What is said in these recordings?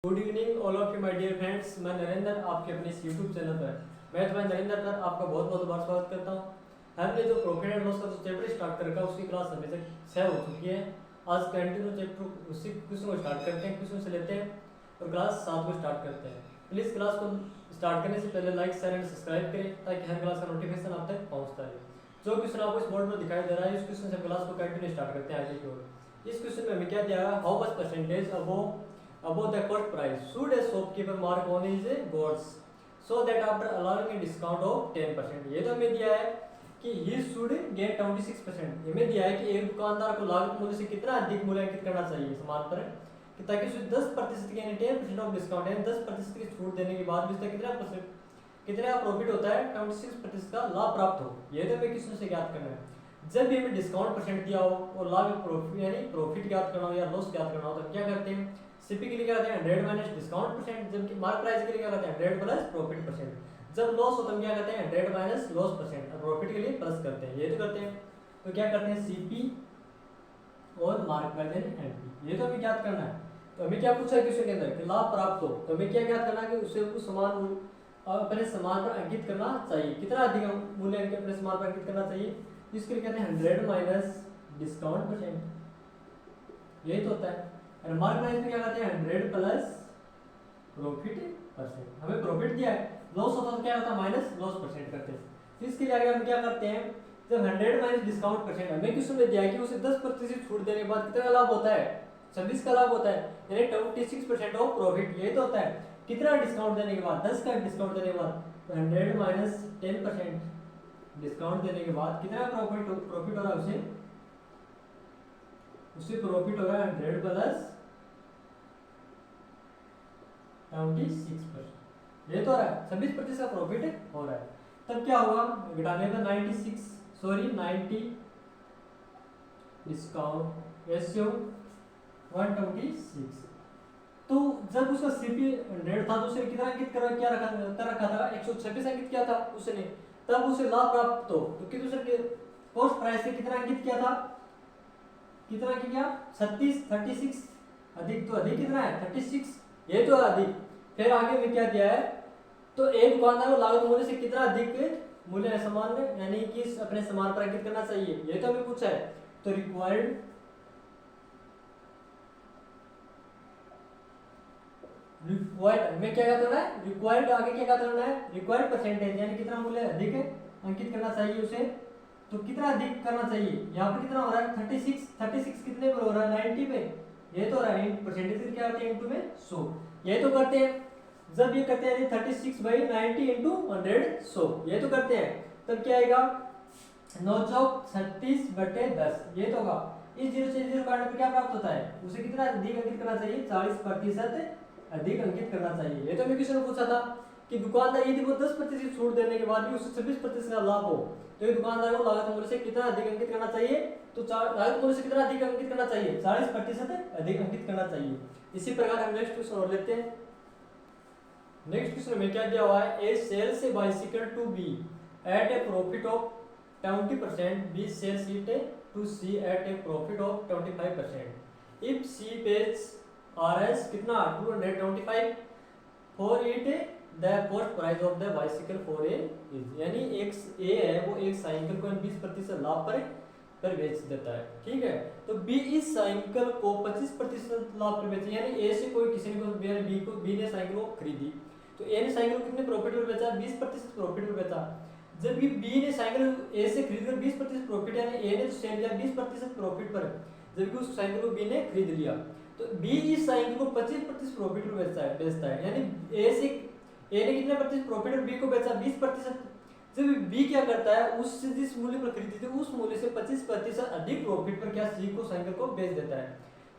Good evening all of you my dear friends. मैं नरेंद्र आपके अपने इस यूट्यूब चैनल पर मैं तुम्हारा नरेंद्र पर आपका बहुत बहुत बार स्वागत करता हूँ। हमने जो प्रॉफिट एंड लॉस का जो चैप्टर स्टार्ट कर रखा है उसकी क्लास हमें तक 6 हो चुकी है। आज कंटिन्यू चैप्टर उसी क्वेश्चन को स्टार्ट करते हैं, क्वेश्चन से लेते हैं और क्लास 7 को स्टार्ट करते हैं। प्लीज़ क्लास को स्टार्ट करने से पहले लाइक शेयर एंड सब्सक्राइब करें ताकि हर क्लास का नोटिफिकेशन आप तक पहुँचता रहे। जो क्वेश्चन आपको इस बोर्ड पर दिखाई दे रहा है इस क्वेश्चन से क्लास को कंटिन्यू स्टार्ट करते हैं आगे की ओर। इस क्वेश्चन में हमें क्या दिया है, how much percentage above the cost price should a shopkeeper mark on his goods so that after allowing a discount of 10%। ये तो हमें दिया है कि he should get 26%। हमें दिया है कि एक दुकानदार को लागत मूल्य से कितना अधिक मूल्यांकित करना चाहिए सामान पर कि ताकि उसे 10% की यानी 10% ऑफ डिस्काउंट यानी 10% की छूट देने के बाद भी उसका कितना प्रॉफिट होता है 26% का लाभ प्राप्त हो। ये तो हमें किसमें से ज्ञात करना है। जब भी हमें डिस्काउंट परसेंट दिया हो और लाभ यानी प्रॉफिट ज्ञात करना हो या लॉस ज्ञात करना हो तो क्या करते हैं, सीपी के लिए क्या करते हैं 100 माइनस डिस्काउंट परसेंट, जबकि मार्क प्राइस के लिए क्या करते हैं 100 प्लस प्रॉफिट परसेंट। जब लॉस हो तो हम क्या करते हैं 100 माइनस लॉस परसेंट और प्रॉफिट के लिए प्लस करते हैं। ये तो करते हैं तो क्या करते हैं सीपी और मार्क प्राइस यानी एनपी। ये तो हमें ज्ञात करना है। तो हमें क्या पूछा है क्वेश्चन के अंदर कि लाभ प्राप्त हो तो हमें क्या ज्ञात करना है कि उसे कुछ समान अपने सामान पर अंकित करना चाहिए। कितना अधिक मूल्य अपने सामान पर अंकित करना चाहिए, इसके लिए कहते हैं 100 माइनस डिस्काउंट परसेंट। यही तो होता है। और मार्क प्राइस में क्या करते हैं 100 प्लस प्रॉफिट परसेंट। हमें प्रॉफिट दिया है, लॉस होता तो क्या होता है माइनस लॉस परसेंट करते हैं। इसके लिए आगे हम क्या करते हैं, जब 100 माइनस डिस्काउंट परसेंट हमें किस में दिया है कि उसे 10% छूट देने के बाद कितना लाभ होता है 26 का लाभ होता है यानी 26% ऑफ प्रॉफिट। यही तो होता है। कितना डिस्काउंट देने के बाद 10 का डिस्काउंट देने के बाद 100 माइनस 10% डिस्काउंट देने के बाद कितना प्रॉफिट हो रहा है उसे प्रॉफिट हो रहा है 100 प्लस 26%। ये तो हो रहा है 26% का प्रॉफिट हो रहा है। तब क्या होगा घटाने पर 90 डिस्काउंट रेशियो 126। तो जब उसका सीपी 100 था तो उसे कितना अंकित कर रखा था 126 अंकित किया था उसने। तब उसे लाभ प्राप्त हो तो कितने कॉस्ट प्राइस से कितना अंकित किया था, कितना किया 36 अधिक तो अधिक कितना है 36। ये तो अधिक। फिर आगे में क्या दिया है तो एक दुकानदार को लागत मूल्य से कितना अधिक मूल्य सामान यानी कि अपने सामान पर अंकित करना चाहिए। ये तो हमें पूछा है। तो रिक्वायर्ड में क्या करना है रिक्वायर्ड आगे क्या करना है रिक्वायर्ड परसेंटेज यानी कितना मूल्य अधिक अंकित करना चाहिए उसे। तो कितना अधिक करना चाहिए, यहाँ पर कितना हो रहा है 36 कितने पर हो रहा है 90 पे। ये तो हो रहा है परसेंटेज क्या होते हैं इनटू में 100। ये तो करते हैं जब ये करते हैं 36/90 इंटू 100। ये तो करते हैं तब क्या आएगा 9 चौक 36/10। ये तो होगा। इस 0 से 0 काटने पर क्या प्राप्त होता है उसे कितना अधिक अंकित करना चाहिए 40% अधिक अंकित करना चाहिए। ये तो मैं किसी ने पूछा था कि दुकानदार यदि वो 10% छूट देने के बाद भी उसे 26% का लाभ हो तो ये दुकानदार को लागत मूल्य से कितना अधिक अंकित करना चाहिए। तो लागत मूल्य से कितना अधिक अंकित करना चाहिए 40% अधिक अंकित करना चाहिए। इसी प्रकार हम नेक्स्ट क्वेश्चन और लेते हैं। नेक्स्ट क्वेश्चन में क्या दिया हुआ है, A sells a bicycle to B at a profit of 20%, B sells it to C at a profit of 25%। If C pays RS कितना 225 for it the cost price of the bicycle for A is यानी एक ए है वो एक cycle को 20% लाभ पर बेच देता है। ठीक है। तो बी इस साइकिल को 25% लाभ पर बेचे यानी ए से कोई किसी ने बी ने साइकिल को खरीदी तो ए ने साइकिल को कितने प्रॉफिट पर बेचा 20% प्रॉफिट पर बेचा। जब बी ने साइकिल ए से खरीदकर 20% प्रॉफिट यानी ए ने सेल लिया 20% प्रॉफिट पर, जबकि उस साइकिल को बी ने खरीद लिया तो बी इस साइकिल को 25% प्रॉफिट पर बेचता है यानी ए ने कितने प्रतिशत प्रॉफिट और बी को बेचा 20%। जब बी क्या करता है उससे जिस मूल्य पर खरीदी थी उस मूल्य से 25% अधिक प्रॉफिट पर क्या सी को साइकिल को बेच देता है।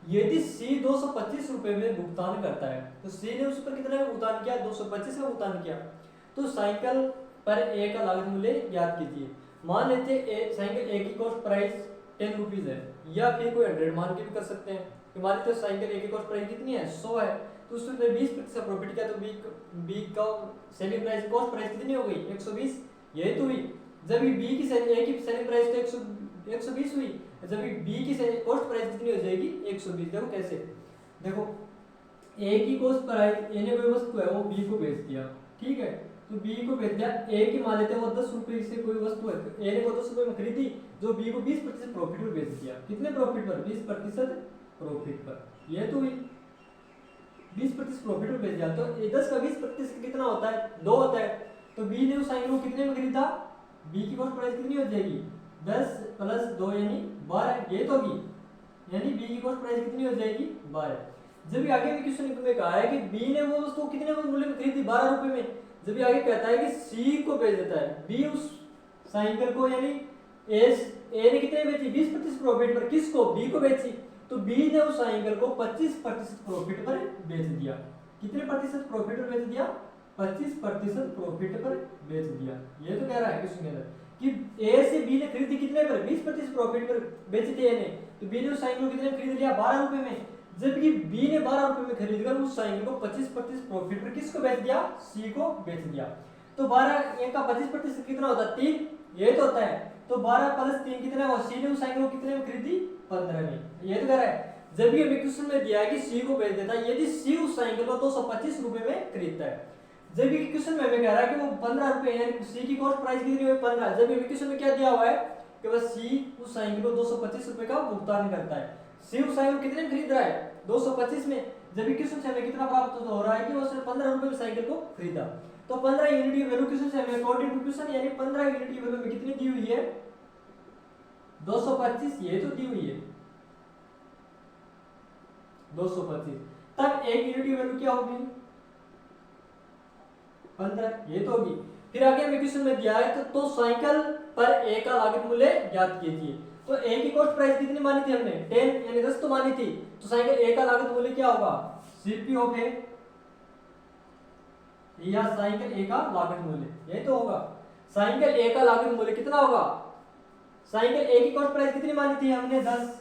यदि सी 225 रुपए में भुगतान करता है तो सी ने उस पर कितना का भुगतान किया 225 का भुगतान किया। तो साइकिल पर ए का लागत मूल्य ज्ञात कीजिए। मान लेते हैं साइकिल ए की कॉस्ट प्राइस 10 रुपीज है या फिर कोई 100 मान के भी कर सकते हैं। मान लेते हैं साइकिल ए की कॉस्ट प्राइस कितनी है 100 है तो उसमें 20% प्रॉफिट किया तो बी का सेलिंग प्राइस कॉस्ट प्राइस कितनी हो गई 120। यही तो हुई। जब बी की ए की सेलिंग प्राइस तो 120 हुई, जब बी की कॉस्ट प्राइस कितनी हो जाएगी 120। देखो कैसे, देखो ए की कॉस्ट प्राइस, ए ने कोई वस्तु है वो बी को बेच दिया, ठीक है, तो बी को बेच दिया, ए की मान लेते हैं वो 10 रुपए से कोई वस्तु है, ए ने वो 10 रुपए में खरीदी, जो बी को 20% प्रॉफिट पर बेच दिया। कितने प्रॉफिट पर? 20% प्रॉफिट पर। ये तो हुई 20% प्रॉफिट पर बेच दिया, तो 10 का 20% कितना होता है? 2 होता है। तो बी ने उस साइकिल को कितने में खरीदा? बी की कॉस्ट प्राइस कितनी हो जाएगी? 10 + 2 यानी 12, ये तो होगी, यानी बी की कॉस्ट प्राइस कितनी हो जाएगी? 12। जब भी आगे में क्वेश्चन में कहा है कि बी ने वो वस्तु कितने में मूल्य में खरीदी? 12 रुपए में। जब भी आगे कहता है कि सी को बेच देता है, बी उस साइकिल को, यानी ए ने कितने बेची? 20% प्रॉफिट पर। किसको? बी को बेची। तो बी ने उस साइकिल को 25% प्रॉफिट पर बेच दिया। कितने प्रतिशत प्रॉफिट पर बेच दिया? 25% प्रॉफिट पर बेच दिया। ये तो कह रहा है क्वेश्चन के अंदर कि ए से बी ने खरीदी कितने पर? 20% प्रॉफिट पर बेची थी ए ने, तो बी ने उस साइकिल को कितने में खरीद लिया? 12 रुपए में। जबकि बी ने 12 रुपए में खरीद कर उस साइकिल को 25% प्रॉफिट पर किसको बेच दिया? सी को बेच दिया। तो 12 का 25% कितना होता है? 3, ये तो होता है। तो 12 + 3 कितना है? सी ने उस साइकिल को कितने में खरीदी? 15 में। ये तो कह रहा है जब ये क्वेश्चन में दिया है कि सी को बेच देता है, यदि सी उस साइकिल को 225 रुपए में खरीदता है, जब ये क्वेश्चन में हमें कह रहा है कि वो 15 रुपए, यानी सी की कॉस्ट प्राइस कितनी हुई? 15। जब ये क्वेश्चन में क्या दिया हुआ है कि बस सी उस साइकिल को 225 रुपए का भुगतान करता है, सी उस साइकिल को कितने में खरीद रहा है? 225 में। जब ये क्वेश्चन से हमें कितना प्राप्त हो रहा है कि उसने 15 रुपए में साइकिल को खरीदा, तो 15 यूनिट की वैल्यू क्वेश्चन से हमें अकॉर्डिंग टू क्वेश्चन, यानी 15 यूनिट की वैल्यू में कितनी दी हुई है? 225, ये तो दी हुई है 225। तब 1 यूनिट की वैल्यू क्या होगी? 15, ये तो होगी। फिर आगे हमें क्वेश्चन में दिया है तो साइकिल पर ए का लागत मूल्य ज्ञात कीजिए। तो ए की कॉस्ट प्राइस कितनी मानी थी हमने? 10, यानी 10 तो मानी थी। तो साइकिल ए का लागत मूल्य क्या होगा? सीपी ऑफ ए, या साइकिल ए का लागत मूल्य, ये तो होगा। साइकिल ए का लागत मूल्य कितना होगा? साइकिल ए की कॉस्ट प्राइस कितनी मानी थी हमने? 10।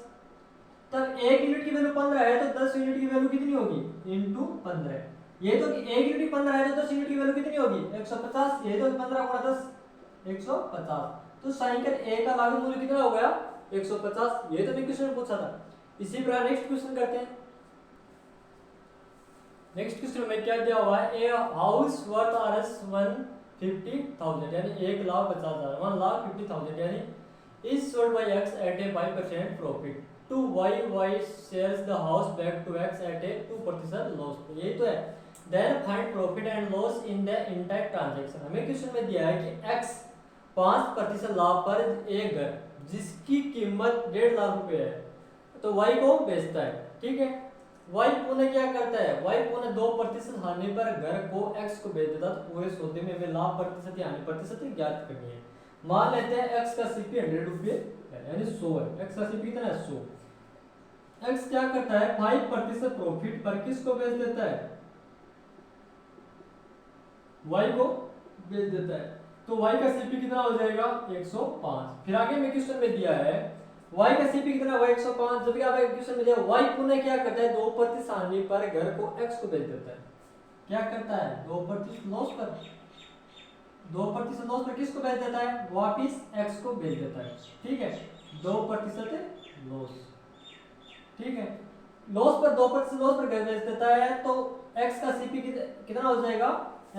तब 1 यूनिट की वैल्यू 15 है, तो 10 यूनिट की वैल्यू कितनी होगी? * 15। ये तो 1 यूनिट 15 है, तो 10 यूनिट की वैल्यू कितनी होगी? 150। ये तो 15 × 10 150। तो साइकिल ए का लागत मूल्य कितना हो गया? 150। ये तो क्वेश्चन में पूछा था। इसी प्रकार नेक्स्ट क्वेश्चन करते हैं। नेक्स्ट क्वेश्चन में क्या दिया हुआ है? ए हाउस वर्थ Rs 150,000, यानी 1,50,000, 1,50,000, यानी is sold by X at a 5% profit to Y sells the house back to X at a 2% loss। यही तो है। Then find profit and loss in the entire transaction। हमें question में दिया है कि X 5% लाभ पर एक घर जिसकी कीमत 1.5 लाख रुपए है, तो Y को बेचता है, ठीक है। Y पुनः क्या करता है? Y पुनः 2% हानि पर घर को X को बेच देता, तो पूरे सौदे में हमें लाभ प्रतिशत या हानि प्रतिशत ज्ञात करनी है। मान लेते हैं X का CP 100 रुपये है, यानी 100 है। X का CP कितना है? 100। X क्या करता है? 5% प्रॉफिट पर किसको बेच देता है? Y को बेच देता है। तो Y का CP कितना हो जाएगा? 105। फिर आगे में क्वेश्चन में दिया है Y का CP कितना है? 105। जब आप क्वेश्चन में दिया Y पुनः क्या करता है? 2% हानि पर घर को X को बेच देता है। क्या करता है? 2% लॉस पर, 2% लॉस पर किसको बेच देता है? वापिस X को बेच देता है, ठीक है। 2% लॉस, ठीक है। लॉस पर 2% लॉस पर घर बेच देता है, तो X का CP कितना हो जाएगा?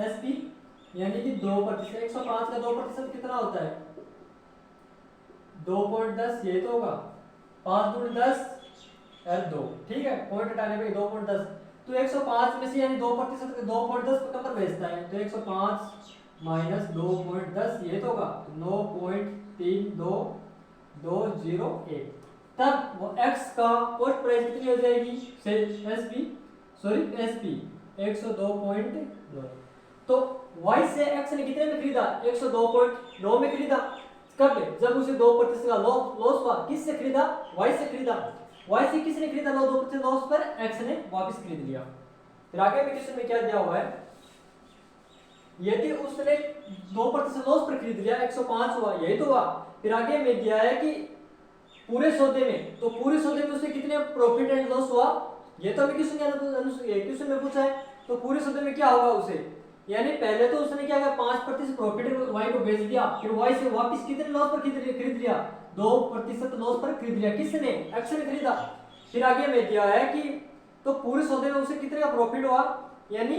SP, यानी कि 2%। 105 का 2% कितना होता है? 2.10, ये तो होगा। 5 × 10 L2, ठीक है। पॉइंट हटाने पे 2.10, तो 105 में से यानी 2% का 2.10 पर बेचता है, तो 105 - 2.10, ये तो होगा 9.32201। तब वो X का कॉस्ट प्राइस कितनी हो जाएगी? SP 102.9। तो Y से X ने कितने में खरीदा? 102.9 में खरीदा। कब? जब उसे 2% का लॉस हुआ। किससे खरीदा? Y से खरीदा। Y से किसने खरीदा? 2% लॉस पर X ने वापस खरीद लिया। फिर आगे के क्वेश्चन में क्या दिया हुआ है? यदि उसने 2% लॉस पर खरीद लिया, 105 हुआ, यही तो हुआ। फिर आगे में दिया है कि पूरे सौदे में, तो पूरे सौदे में उसने कितने प्रॉफिट एंड लॉस हुआ, ये तो अभी क्वेश्चन में पूछा है। तो पूरे सौदे में क्या होगा उसे, यानी पहले तो उसने क्या किया? 5% प्रॉफिट Y को बेच दिया, फिर Y से वापस कितने लॉस पर खरीद लिया? 2% लॉस पर खरीद लिया। किसने? X ने खरीदा। फिर आगे में दिया है कि तो पूरे सौदे में उसे कितने का प्रॉफिट हुआ, यानी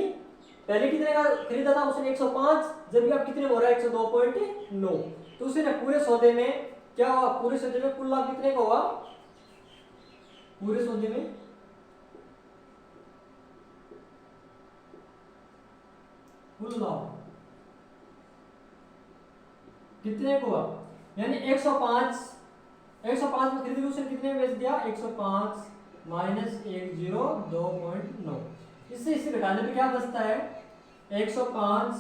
पहले कितने का खरीदा था उसने 105, जबकि अब कितने हो रहा है 102.9, तो उसने पूरे सौदे में क्या हुआ, पूरे सौदे में कुल लाभ कितने का हुआ, पूरे सौदे में कुल लाभ कितने को हुआ, यानी 105 में खरीदी उसने कितने में बेच दिया, 105 माइनस 102.9, इससे घटाने पे क्या बचता है, 105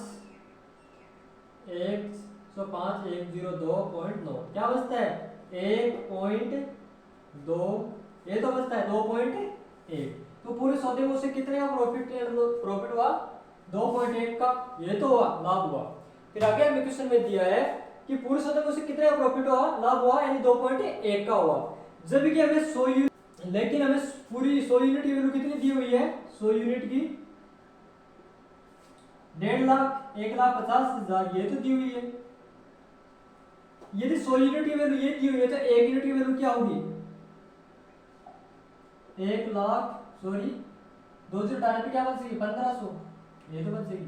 102.9 क्या बचता है 1.2, ये तो बचता है 2.1, तो पूरे सौदे में उसे कितने का प्रॉफिट हुआ 2.1 का, ये तो हुआ लाभ हुआ। फिर आगे हमें क्वेश्चन में दिया है कि पूरे सौदे में उसे कितने का प्रॉफिट हुआ, लाभ हुआ, यानी 2.1 का हुआ, जबकि हमें 100 यूनिट, लेकिन हमें पूरी 100 यूनिट की वैल्यू कितनी दी हुई है, 100 यूनिट की 1.5 लाख 1,50,000 ये तो दी हुई है। यदि 100 यूनिट की वैल्यू ये दी हुई है तो 1 यूनिट की वैल्यू क्या होगी, 1 लाख सॉरी 2 से डालने पे क्या बचेगी 1500, ये तो बचेगी,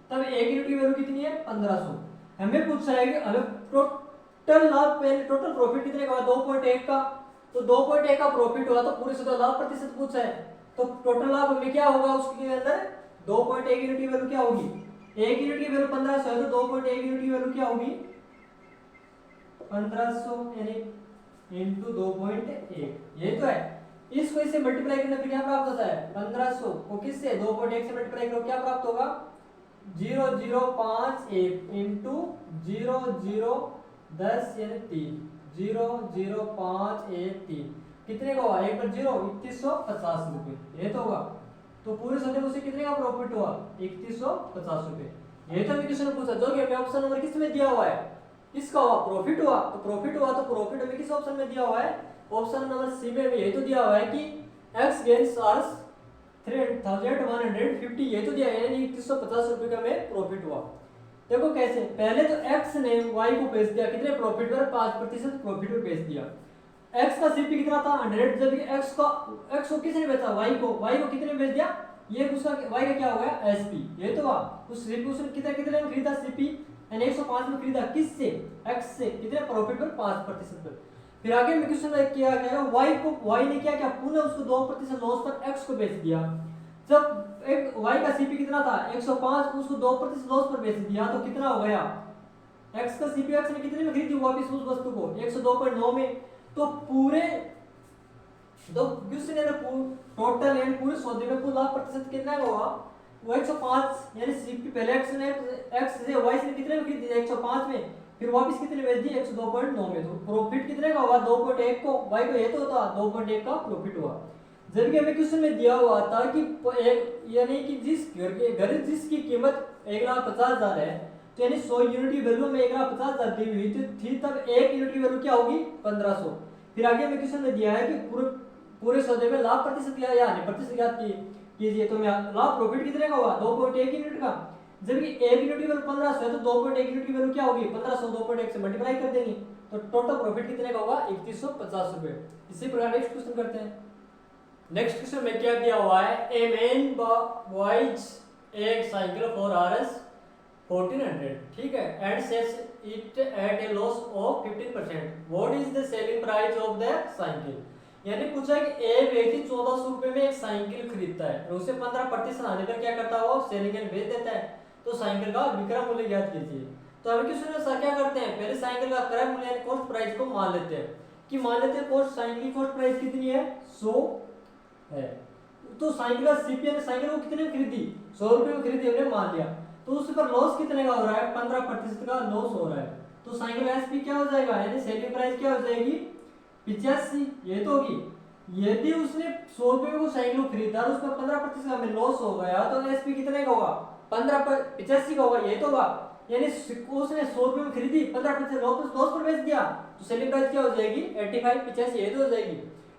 तब 1 यूनिट की वैल्यू कितनी है 1500। हमें पूछा है कि हमें टोटल लाभ पहले टोटल प्रॉफिट कितने का हुआ 2.1 का, तो 2.1 का प्रॉफिट हुआ तो पूरे से लाभ प्रतिशत पूछा है, तो टोटल लाभ में क्या होगा उसके अंदर 2.1 यूनिट की वैल्यू क्या होगी, 1 यूनिट की वैल्यू 1500 है तो 2.1 यूनिट की वैल्यू क्या होगी 1500 यानी इंटू 2.1, ये तो है। इसको इससे मल्टीप्लाई करने पर क्या प्राप्त होता है 1500 को किससे 2.1 से मल्टीप्लाई करो क्या प्राप्त होगा 0051 इंटू 0010 यानी 3 00513 कितने का हुआ, एक बार 3150 रुपए, ये तो होगा। तो पूरे सौदे में उसे कितने का प्रॉफिट हुआ 3150 रुपए, ये तो हमें क्वेश्चन पूछा, जो कि हमें ऑप्शन नंबर किस में दिया हुआ है, किसका हुआ प्रॉफिट हुआ, तो प्रॉफिट हुआ तो प्रॉफिट हमें किस ऑप्शन में दिया हुआ है, ऑप्शन नंबर सी में ये तो दिया हुआ है कि एक्स गेन्स आर 3150, ये तो दिया है, यानी 3150 रुपए का हमें प्रॉफिट हुआ। देखो कैसे, पहले तो एक्स ने वाई को बेच दिया कितने प्रॉफिट पर 5% प्रॉफिट पर बेच दिया, एक्स का सीपी कितना था 100, जबकि एक्स को किसने बेचा वाई को कितने में बेच दिया, ये उसका वाई का क्या हो गया एसपी, ये तो हुआ। उस सीपी उसने कितने में खरीदा सीपी, यानी 105 में खरीदा, किससे एक्स से, कितने प्रॉफिट पर 5% पर। फिर आगे में क्वेश्चन में किया गया वाई ने क्या पुनः उसको 2% लॉस पर एक्स को बेच दिया, जब एक वाई का सीपी कितना था 105, उसको 2% लॉस पर बेच दिया तो कितना हो गया, एक्स का सीपी एक्स ने कितने में खरीदी वापस उस वस्तु को 102.9 में, तो पूरे क्वेश्चन है टोटल यानी पूरे सौदे में कुल लाभ प्रतिशत कितना होगा वो 105, यानी सीपी पहले एक्स से वाई से कितने में खरीदी 105 में, फिर वापस कितने बेच दी 102.9 में, तो प्रॉफिट कितने का हुआ 2.1 को, वाई को ये तो होता 2.1 का प्रॉफिट हुआ। जबकि हमें क्वेश्चन में दिया हुआ था कि यानी कि जिस घर जिसकी कीमत 1,50,000 है, तो यानी 100 यूनिट की वैल्यू में 1,50,000 दी हुई थी, तब 1 यूनिट की वैल्यू क्या होगी 1500। फिर आगे हमें क्वेश्चन में दिया है कि पूरे सौदे में लाभ प्रतिशत या हानि प्रतिशत ज्ञात कीजिए, तो लाभ प्रॉफिट कितने का हुआ 2.1 यूनिट का, जबकि 1 यूनिट की वैल्यू 1500 है तो 2.1 यूनिट की वैल्यू क्या होगी 1500 2.1 से मल्टीप्लाई कर देंगे, तो टोटल प्रॉफिट कितने का होगा 3150 रुपए। इसी प्रकार नेक्स्ट क्वेश्चन करते हैं। नेक्स्ट क्वेश्चन में क्या दिया हुआ है, ए मैन बाइज एक साइकिल फॉर आरएस 1400, ठीक है, and sells it at a loss of 15%, what is the selling price of the cycle, यानी पूछा कि एक व्यक्ति 1400 रुपए में एक साइकिल खरीदता है और उसे 15% आने पर क्या करता है वो सेलिंग एंड बेच देता है, तो साइकिल का विक्रय मूल्य ज्ञात कीजिए। तो हमें क्वेश्चन क्या करते हैं, पहले साइकिल का क्रय मूल्य यानी कॉस्ट प्राइस को मान लेते हैं कि कॉस्ट साइकिल की कॉस्ट प्राइस कितनी है 100 है, तो साइकिल का सीपी ने साइकिल को कितने में खरीदी 100 रुपए में खरीदी हमने मान लिया, तो उस पर लॉस कितने का हो रहा है 15% का लॉस हो रहा है, तो साइकिल का एसपी क्या हो जाएगा, यानी सेलिंग प्राइस क्या हो जाएगी 85, ये तो होगी। यदि उसने 100 रुपए को साइकिल को खरीदा और उस पर 15% का हमें लॉस हो गया तो एसपी कितने का होगा 85 का होगा, ये तो होगा, यानी उसने 100 रुपए में खरीदी 15% लॉस पर बेच दिया तो सेलिंग प्राइस क्या हो जाएगी 85 85, ये तो हो जाएगी।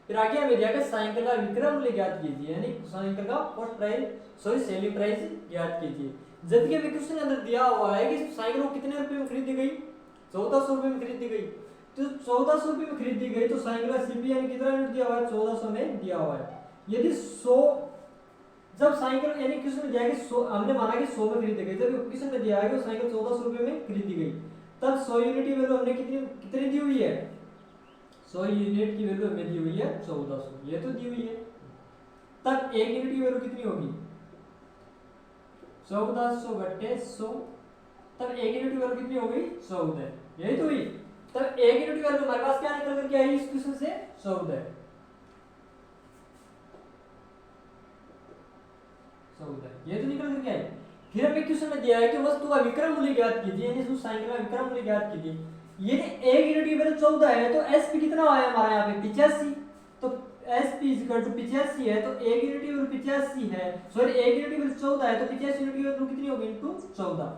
फिर आगे हमें दिया कि साइकिल का विक्रय मूल्य ज्ञात कीजिए, यानी साइकिल का कॉस्ट प्राइस सेलिंग प्राइस ज्ञात कीजिए, जबकि हमें क्वेश्चन के अंदर दिया हुआ है कि साइकिल को कितने रुपए में खरीदी गई 1400 रुपए में खरीदी गई, तो 1400 रुपए में खरीदी गई तो साइकिल का सीपी यानी कितना यूनिट दिया हुआ है 1400 में दिया हुआ है। यदि 100 जब साइकिल यानी क्वेश्चन में दिया है कि 100, हमने माना कि 100 में खरीदी गई, जब क्वेश्चन में दिया है कि साइकिल 1400 रुपए में खरीदी गई, तब 100 यूनिट की वैल्यू हमने कितनी दी हुई है, 100 यूनिट की वैल्यू हमें दी हुई है 1400, ये तो दी हुई है। तब 1 यूनिट की वैल्यू कितनी होगी, 1400 बटे 100, तब 1 यूनिट की वैल्यू कितनी हो गई, 14, यही तो हुई। तब 1 यूनिट की वैल्यू हमारे पास क्या निकल कर के आई इस क्वेश्चन से, 14, ये तो निकल करके आई। फिर हमें क्वेश्चन में दिया है कि वस्तु का विक्रम मूल्य ज्ञात कीजिए, यानी उस साइकिल का विक्रम मूल्य ज्ञात कीजिए। ये 1 यूनिट की वैल्यू 14 है, तो एसपी कितना आया हमारा यहाँ पे 85, तो एसपी इक्वल टू 85 है, तो 1 यूनिट की वैल्यू 85 है, सॉरी 1 यूनिट की वैल्यू 14 है, तो 85 यूनिट की वैल्यू कितनी होगी इनटू 14।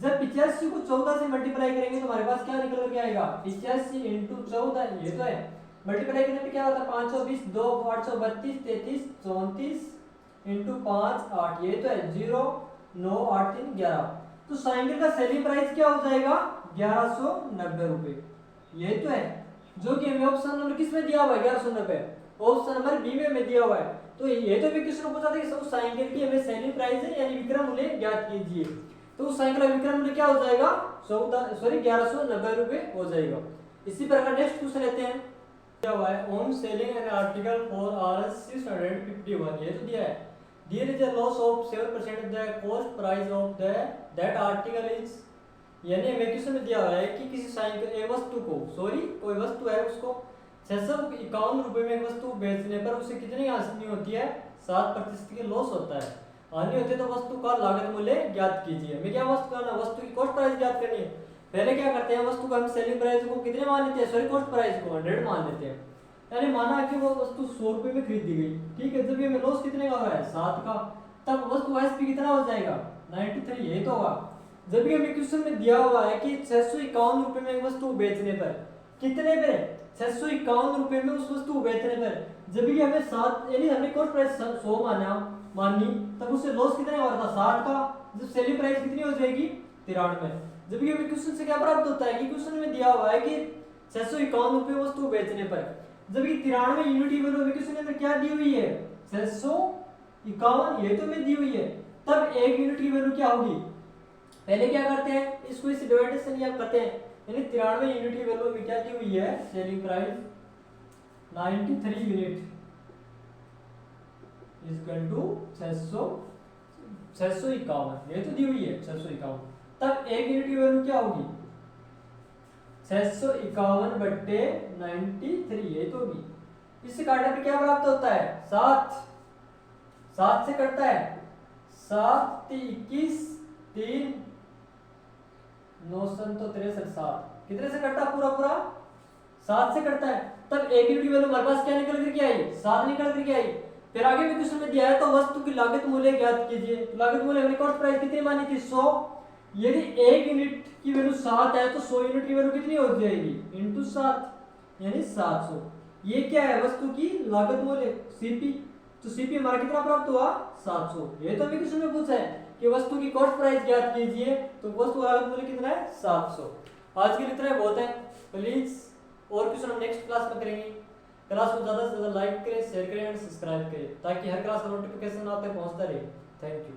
जब 85 को 14 से मल्टीप्लाई करेंगे तो हमारे पास क्या निकल करके आएगा, 85 इनटू 14, ये तो है। मल्टीप्लाई करने पे क्या होता है, 520 2 832 33 34 इंटू 5 8, ये तो है 0 9 8 3 11। तो साइकिल का सेलिंग प्राइस क्या हो जाएगा, 1190 रुपए, ये तो है, जो कि हमें ऑप्शन नंबर किस में दिया हुआ है, 1190, ऑप्शन नंबर बी में दिया हुआ है। तो ये तो भी क्वेश्चन पूछा था कि सब साइकिल की हमें सेलिंग प्राइस है यानी विक्रम मूल्य ज्ञात कीजिए, तो उस साइकिल का विक्रम मूल्य क्या हो जाएगा, 1190 रुपए हो जाएगा। इसी प्रकार नेक्स्ट क्वेश्चन लेते हैं, दिया हुआ है on selling an article for Rs 651, ये तो दिया है, there is a loss of 7% of the cost price of that article is, यानी हमें क्वेश्चन में दिया हुआ है कि किसी साइकिल एक वस्तु को, सॉरी कोई वस्तु है उसको 651 रुपए में एक वस्तु बेचने पर उसे कितनी हानि होती है, 7% की लॉस होता है, हानि होती है, तो वस्तु का लागत मूल्य ज्ञात कीजिए। हमें क्या वस्तु करना, वस्तु की कॉस्ट प्राइस ज्ञात करनी है। पहले क्या करते हैं, वस्तु को हम सेलिंग प्राइस को कितने मान लेते हैं, सॉरी कॉस्ट प्राइस को 100 मान लेते हैं, यानी माना कि वो वस्तु 100 रुपए में खरीदी गई, ठीक है, जब ये में लॉस कितने का हो रहा है, 7 का, तब वस्तु एसपी कितना हो जाएगा, 93, यही तो होगा। जब भी हमें क्वेश्चन में दिया हुआ है कि 651 रुपए में एक वस्तु बेचने पर कितने पे, 651 रुपए में उस वस्तु को बेचने पर, जब भी हमें 7 यानी हमने कॉस्ट प्राइस 100 मानी, तब उससे लॉस कितने का हो रहा था, 7 का, जब सेलिंग प्राइस कितनी हो जाएगी, 93। जब भी हमें क्वेश्चन से क्या प्राप्त होता है कि क्वेश्चन में दिया हुआ है कि 651 रुपए वस्तु बेचने पर, जब कि 93 यूनिट की वैल्यू क्वेश्चन में अंदर क्या दी हुई है, 651, ये तो में दी हुई है, तब 1 यूनिट की वैल्यू क्या होगी, पहले क्या करते हैं, इसको इस डिवाइडेशन या करते हैं, यानी 93 यूनिट की वैल्यू में क्या दी हुई है, selling price 93 unit equal to 651, ये तो दी हुई है 651, तब 1 यूनिट की वैल्यू क्या होगी, 651 बट्टे 93, ये तो होगी। इससे काटने पे क्या प्राप्त होता है, 7 से कटता है, 7 21 3 9 तो 63 7, कितने से कटता पूरा 7 से कटता है, तब 1 यूनिट की वैल्यू हमारे पास क्या निकल करके आई, 7 निकल करके आई। फिर आगे भी क्वेश्चन में दिया है तो वस्तु की लागत मूल्य ज्ञात कीजिए, तो लागत मूल्य हमने कॉस्ट प्राइस कितनी मानी थी, 100, यदि 1 यूनिट की वैल्यू 7 है तो 100 यूनिट की वैल्यू कितनी हो जाएगी, इनटू 7, यानी 700। ये क्या है, वस्तु की लागत मूल्य सीपी, तो सीपी हमारा कितना प्राप्त हुआ, 700। ये तो अभी क्वेश्चन में पूछा है कि वस्तु की कॉस्ट प्राइस ज्ञात कीजिए, तो वस्तु का लागत मूल्य कितना है, 700। आज के लिए इतना बहुत है, प्लीज और क्वेश्चन हम नेक्स्ट क्लास में करेंगे। क्लास को ज्यादा से ज्यादा लाइक करें, शेयर करें एंड सब्सक्राइब करें, ताकि हर क्लास का नोटिफिकेशन आप तक पहुंचता रहे। Thank you.